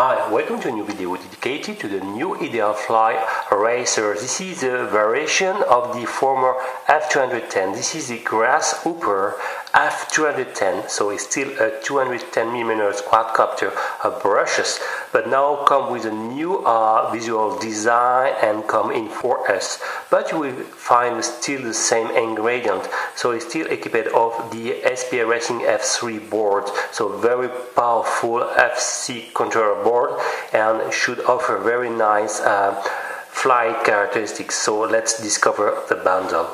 Hi, welcome to a new video dedicated to the new Ideafly Racer. This is a variation of the former F210. This is the Grasshopper F210, so it's still a 210mm quadcopter brushes, but now come with a new visual design and come in 4S. But you will find still the same ingredient, so it's still equipped of the SP Racing F3 board, so very powerful FC controller board, and should offer very nice flight characteristics. So let's discover the bundle.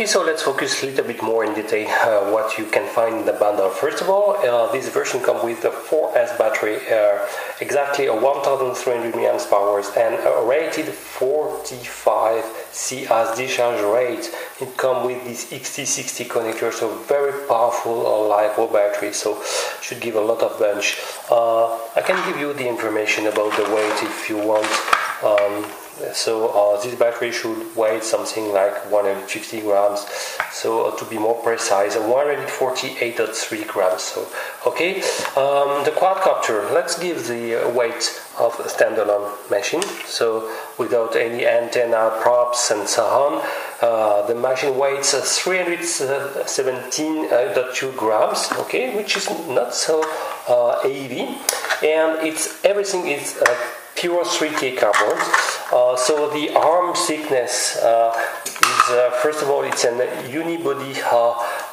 So let's focus a little bit more in detail what you can find in the bundle. First of all, this version comes with a 4S battery, exactly a 1300 mAh and a rated 45 C as discharge rate. It comes with this XT60 connector, so very powerful LiPo battery, so should give a lot of punch. I can give you the information about the weight if you want. So this battery should weigh something like 150 grams, so to be more precise, 148.3 grams. So okay, the quadcopter, let's give the weight of a standalone machine, so without any antenna, props and so on. The machine weighs 317.2 grams, okay, which is not so heavy, and everything is pure 3K carbon. So the arm thickness is, first of all, it's an unibody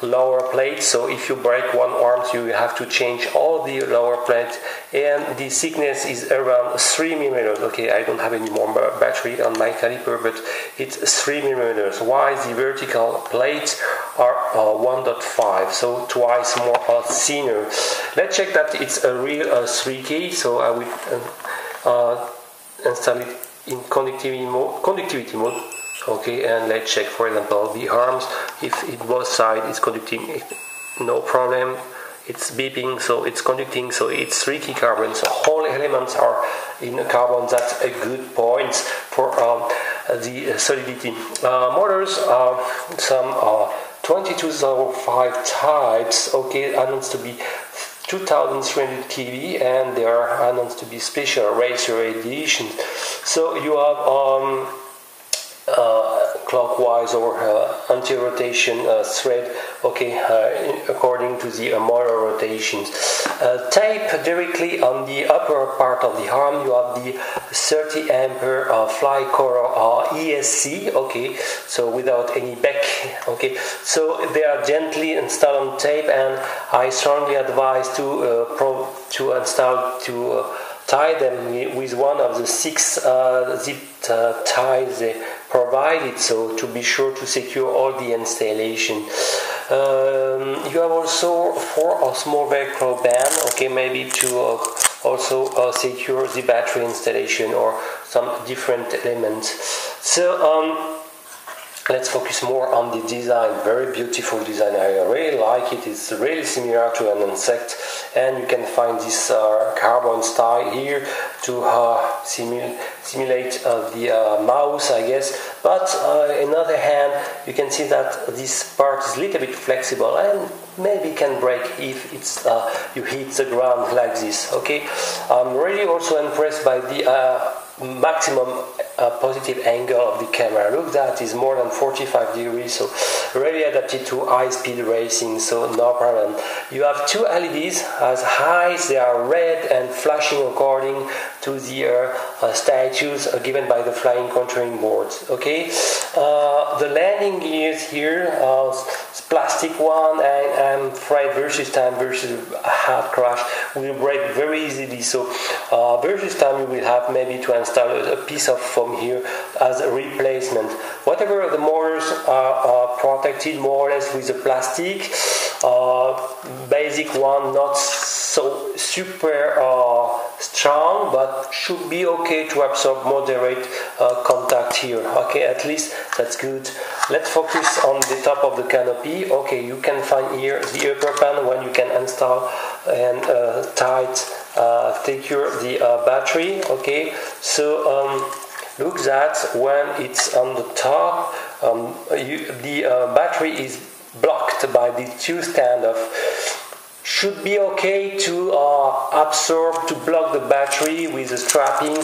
lower plate, so if you break one arm you have to change all the lower plate, and the thickness is around 3mm. Okay, I don't have any more battery on my caliper, but it's 3mm, while the vertical plates are 1.5, so twice more thinner. Let's check that it's a real 3K, so I will install it in conductivity mode. Okay, and let's check, for example, the arms. If it both sides is conducting, no problem. It's beeping, so it's conducting, so it's 3K carbon, so all elements are in carbon. That's a good point for the solidity. Motors are some 2205 types, okay, announced to be 2300 kV, and they are announced to be special racer editions. So you have clockwise or anti-rotation thread, okay, according to the motor rotations. Tape directly on the upper part of the arm. You have the 30 ampere fly color ESC, okay, so without any back, okay, so they are gently installed on tape, and I strongly advise to tie them with one of the 6 zipped ties they provided, so to be sure to secure all the installation. You have also 4 small Velcro band, okay, maybe to also secure the battery installation or some different elements. So let's focus more on the design. Very beautiful design. I really like it. It's really similar to an insect, and you can find this carbon style here to simulate the mouse, I guess. But on the other hand, you can see that this part is a little bit flexible and maybe can break if it's you hit the ground like this. Okay, I'm really also impressed by the maximum positive angle of the camera. Look, that is more than 45 degrees, so really adapted to high-speed racing, so no problem. You have 2 LEDs as high as they are red and flashing according to the status given by the flying controlling boards. Okay, the landing gears here, plastic one, and I'm afraid versus time versus hard crash will break very easily. So versus time you will have maybe to install a piece of foam here as a replacement. Whatever the motors are protected more or less with the plastic, basic one, not so super strong, but should be okay to absorb moderate contact here. Okay, at least that's good. Let's focus on the top of the canopy. Okay, you can find here the upper panel when you can install and secure the battery. Okay, so look that when it's on the top, the battery is blocked by the 2 standoff. Should be okay to absorb, to block the battery with a strapping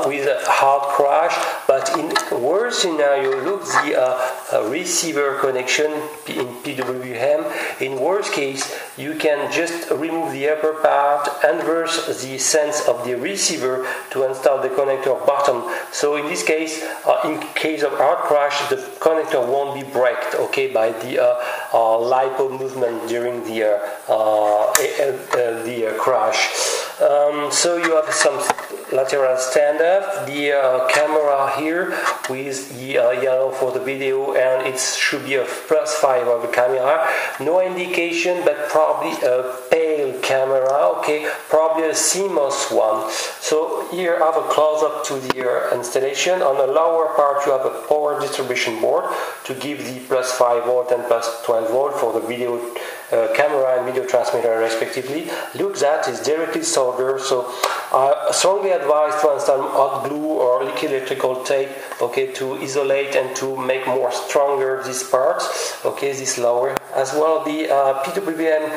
with a hard crash, but in worst scenario, look the receiver connection in PWM. In worst case, you can just remove the upper part, inverse the sense of the receiver to install the connector bottom. So in this case, in case of hard crash, the connector won't be breaked, okay, by the LiPo movement during the crash. So you have some lateral stand-up, the camera here with the yellow for the video, and it should be a +5 of the camera. No indication, but probably a pale camera, okay, probably a CMOS one. So here I have a close-up to the installation. On the lower part you have a power distribution board to give the +5 volt and +12 volt for the video camera and video transmitter respectively. Look, that is directly soldered, so I strongly advise to install hot glue or liquid electrical tape, okay, to isolate and to make more stronger these parts, okay, this lower. As well the PWM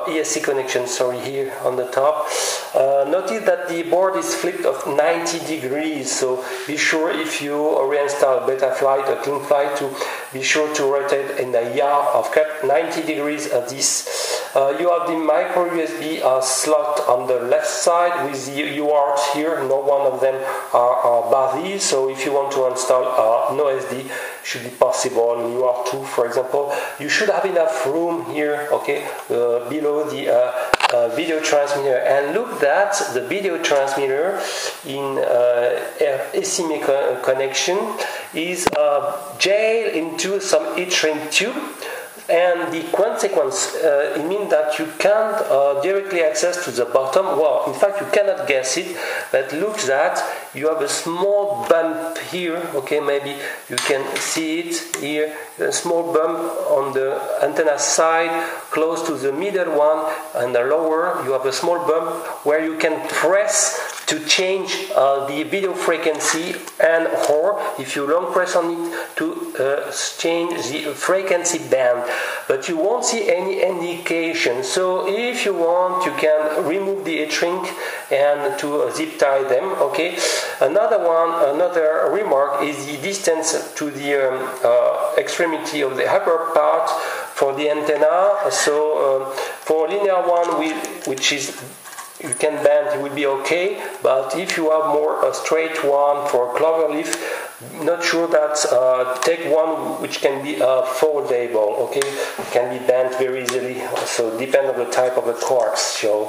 ESC connection, sorry, here on the top. Notice that the board is flipped of 90 degrees, so be sure if you reinstall Beta Flight or Clean Flight to be sure to rotate in the yaw of 90 degrees of this. You have the micro USB slot on the left side with the UARTs here. No one of them are buzzy, so if you want to install no SD, should be possible. UART2, for example, you should have enough room here, okay, below the video transmitter. And look that the video transmitter in AC connection is jailed into some heat shrink tube. And the consequence, it means that you can't directly access to the bottom. Well, in fact, you cannot guess it, but look that you have a small bump here. Okay, maybe you can see it here. A small bump on the antenna side, close to the middle one, and the lower, you have a small bump where you can press to change the video frequency, and or if you long press on it to change the frequency band, but you won't see any indication. So if you want, you can remove the heat-shrink and to zip tie them. Okay. Another remark is the distance to the extremity of the upper part for the antenna. So for linear one, which is you can bend, it will be okay, but if you have more a straight one for cloverleaf, not sure that take one which can be foldable, okay, it can be bent very easily, so depend on the type of the quartz. So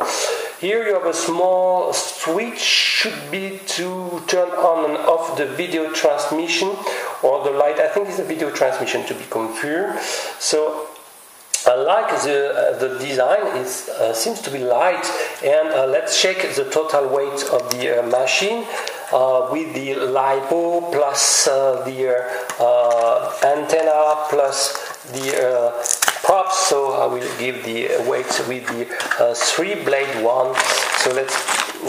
here you have a small switch, should be to turn on and off the video transmission or the light. I think it's a video transmission to be confirmed. So I like the design, it seems to be light, and let's check the total weight of the machine with the LiPo plus the antenna plus the props. So I will give the weight with the 3-blade one. So let's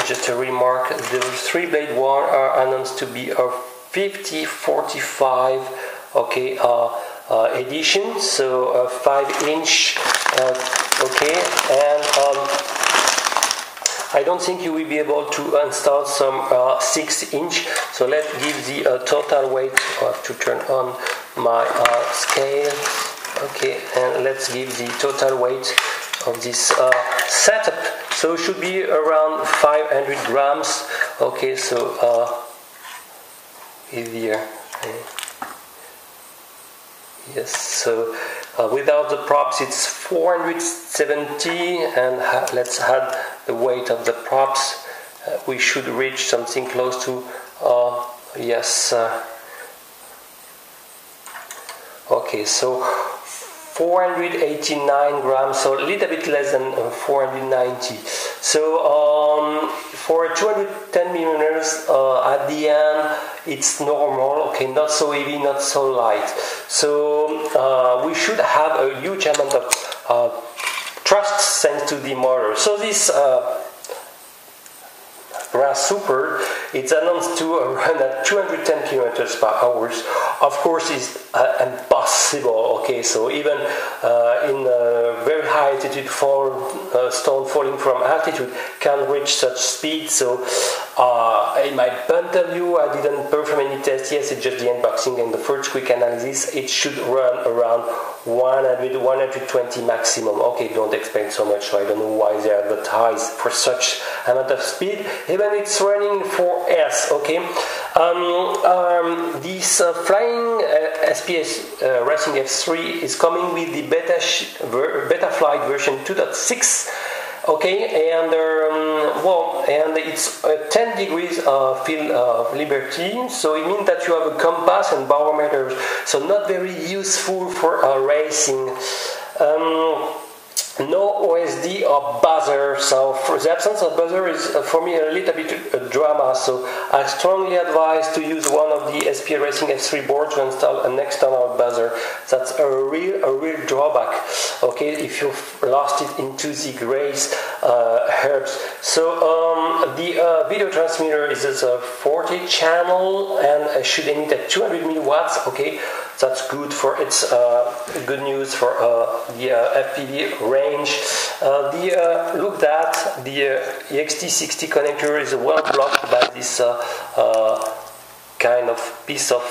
just remark, the 3-blade one are announced to be a 5045, okay, edition, so 5-inch, okay, and I don't think you will be able to install some 6-inch, so let's give the total weight. I have to turn on my scale, okay, and let's give the total weight of this setup. So it should be around 500 grams, okay, so here. Yes, so without the props it's 470, and let's add the weight of the props. We should reach something close to, yes, okay, so 489 grams, so a little bit less than 490. So for 210 millimeters, at the end it's normal, okay, not so heavy, not so light. So we should have a huge amount of thrust thanks to the motor. So this Grasshopper, it's announced to run at 210 kilometers per hour. Of course, it's impossible. Okay, so even in very high altitude, stone falling from altitude can reach such speed. So in my point of view, I didn't perform any tests. Yes, it's just the unboxing and the first quick analysis. It should run around 100, 120 maximum. Okay, don't expect so much. So I don't know why they advertise for such amount of speed. Even it's running 4S. Okay, this flying SPS Racing F3 is coming with the beta flight version 2.6. Okay, and well, and it's 10 degrees field of liberty, so it means that you have a compass and barometer, so not very useful for racing. No OSD or buzzer, so for the absence of buzzer is for me a little bit a drama, so I strongly advise to use one of the SP Racing F3 boards to install an external buzzer. That's a real drawback, okay, if you've lost it into the grace herbs. So the video transmitter is a 40 channel and should emit at 200 milliwatts, okay. That's good for its good news for the FPV range. Look at the EXT60 connector is well blocked by this kind of piece of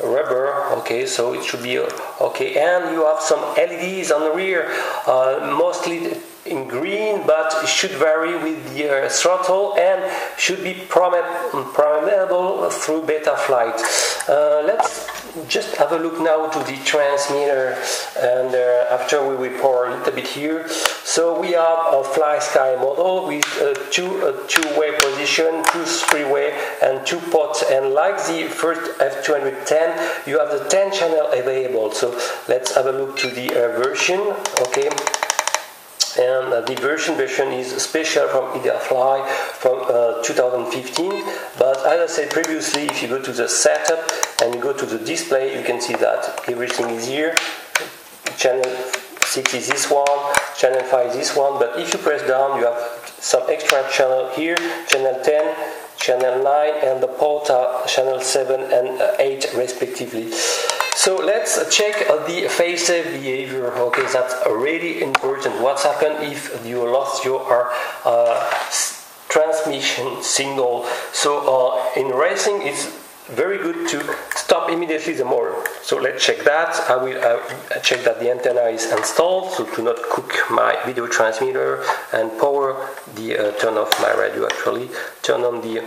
rubber. Okay, so it should be okay. And you have some LEDs on the rear, mostly in green, but it should vary with the throttle and should be programmable through beta flight. Let's just have a look now to the transmitter, and after we will pour a little bit here. So we have a fly sky model with two-way position, 2 3-way, and 2 pots. And like the first F210, you have the 10 channel available. So let's have a look to the version. Okay. And the version is special from Ideafly from 2015. But as I said previously, if you go to the setup and you go to the display, you can see that everything is here. Channel 6 is this one, channel 5 is this one. But if you press down, you have some extra channel here, channel 10, channel 9, and the porta channel 7 and 8 respectively. So let's check the phase-safe behavior. Okay, that's really important. What's happened if you lost your transmission signal? So in racing, it's very good to stop immediately the motor. So let's check that. I will check that the antenna is installed, so to not cook my video transmitter, and power the turn off my radio actually. Turn on the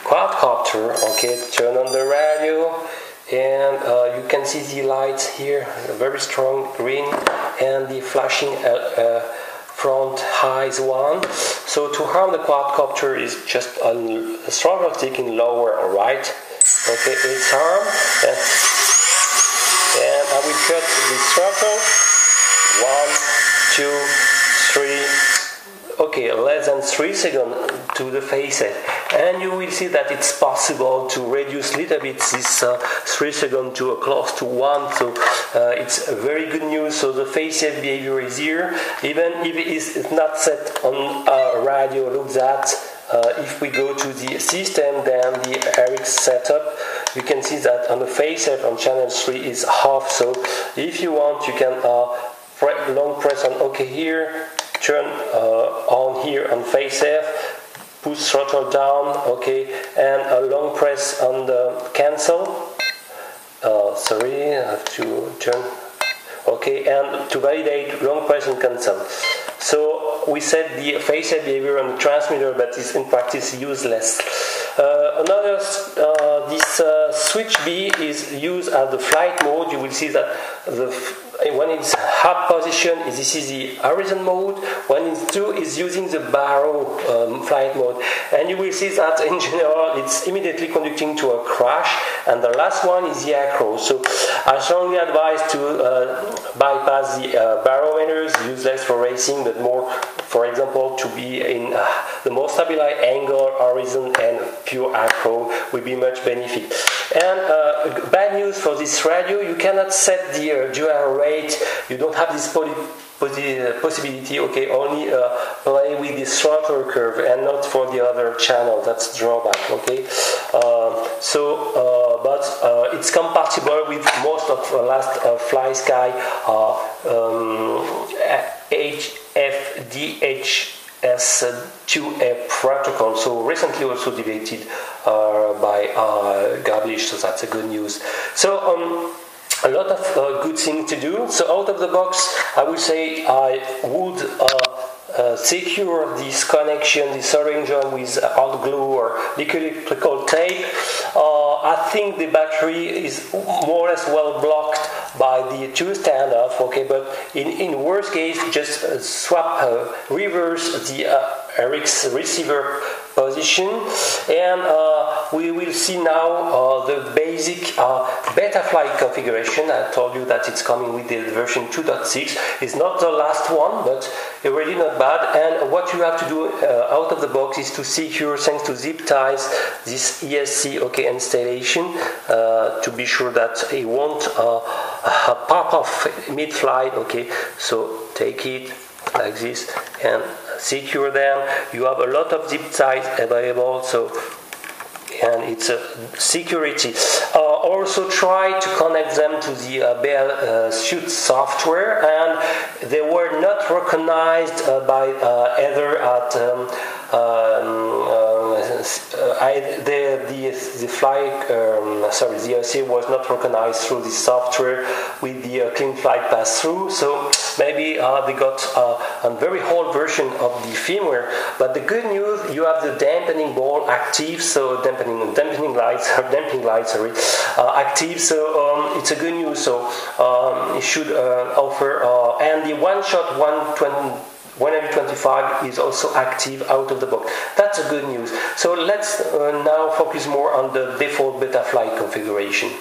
quadcopter, okay, turn on the radio, and you can see the lights here, very strong green, and the flashing front highs one. So to harm the quadcopter is just a throttle stick in lower right. Okay, it's armed, and I will cut the throttle. 1, 2, 3. Okay, less than 3 seconds to the phase safe, and you will see that it's possible to reduce a little bit this 3 seconds to close to 1. So it's very good news. So the phase safe behavior is here, even if it is not set on a radio. Look that. If we go to the system, then the RX setup, you can see that on the phase safe on channel 3 is off. So if you want, you can long press on OK here, turn on here on phase safe, push throttle down, okay, and a long press on the cancel. Sorry, I have to turn. Okay, and to validate, long press and cancel. So we set the phase safe behavior on the transmitter, but it's in practice useless. This switch B is used as the flight mode. You will see that when it's hot position, this is the horizon mode. When it's 2, is using the barrow flight mode, and you will see that in general it's immediately conducting to a crash. And the last one is the acro. So I strongly advise to bypass the barometers, useless for racing, but more, for example, to be in the more stabilized angle, horizon, and pure acro will be much benefit. And bad news for this radio, you cannot set the dual rate. You don't have this possibility, okay, only play with the throttle curve and not for the other channel. That's drawback, okay. But it's compatible with most of the last FlySky HFDHS2A protocol, so recently also debated by Gearbest, so that's a good news. So a lot of good things to do. So out of the box, I would say I would secure this connection, this soldering joint, with hot glue or electrical tape. I think the battery is more or less well blocked by the 2 standoff, okay, but in worst case, just swap, reverse the RX receiver position, and we will see now the basic Betafly configuration. I told you that it's coming with the version 2.6. It's not the last one, but really not bad. And what you have to do out of the box is to secure, thanks to zip ties, this ESC installation to be sure that it won't pop off mid-flight. Okay, so take it like this and secure them. You have a lot of zip ties available, so, and it's a security. Also try to connect them to the Bell Suite software, and they were not recognized by either at the IC was not recognized through the software with the clean flight pass-through. So maybe they got a very old version of the firmware. But the good news, you have the dampening ball active, so damping lights, active. So it's a good news. So it should offer, and the one-shot 125 is also active out of the box. That's a good news. So let's now focus more on the default Betafly configuration.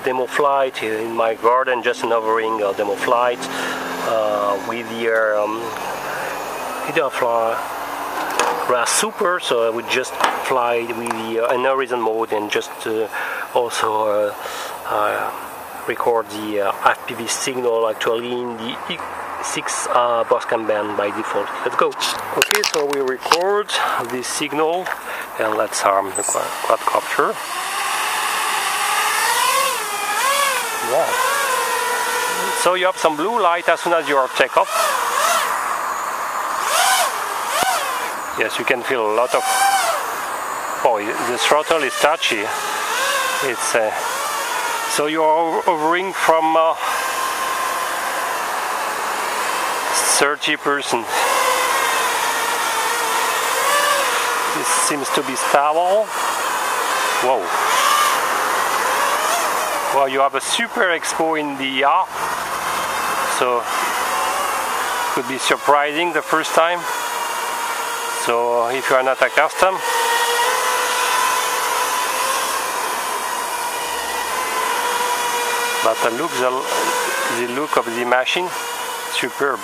demo flight in my garden, just an hovering demo flight with the Ideafly Grasshopper. So I would just fly with the in horizon mode and just also record the FPV signal actually in the 6 Boscam band by default. Let's go. Okay, so we record this signal and let's arm the quadcopter. Wow. So you have some blue light as soon as you are takeoff. Yes, you can feel a lot of. Oh, the throttle is touchy. It's so you are hovering from 30%. This seems to be stable. Whoa. Well, you have a super expo in the air, so could be surprising the first time. So if you are not accustomed, but the look of the machine, superb.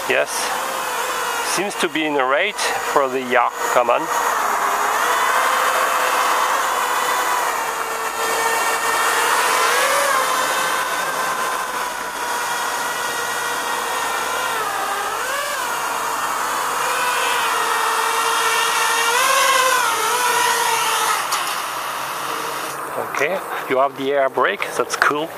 Yes, seems to be in a rate for the yacht command. Okay, you have the air brake, that's cool.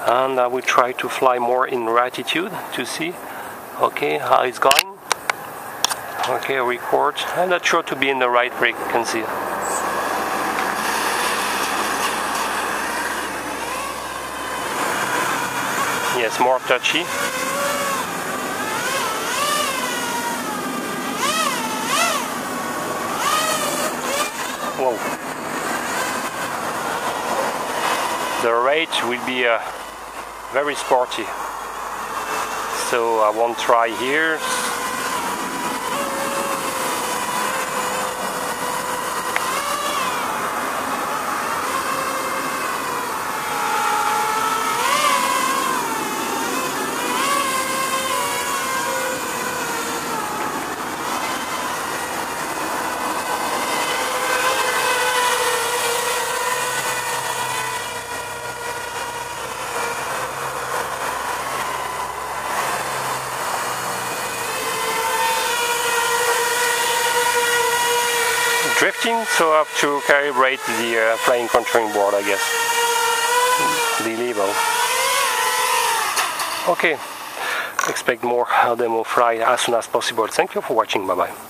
And I will try to fly more in altitude to see, okay, how it's going. Okay, record. I'm not sure to be in the right brake, you can see. Yes, more touchy. Whoa. The rate will be very sporty, so I won't try here. Drifting, so I have to calibrate the flying controlling board, I guess, the level. Okay, expect more demo fly as soon as possible. Thank you for watching, bye bye.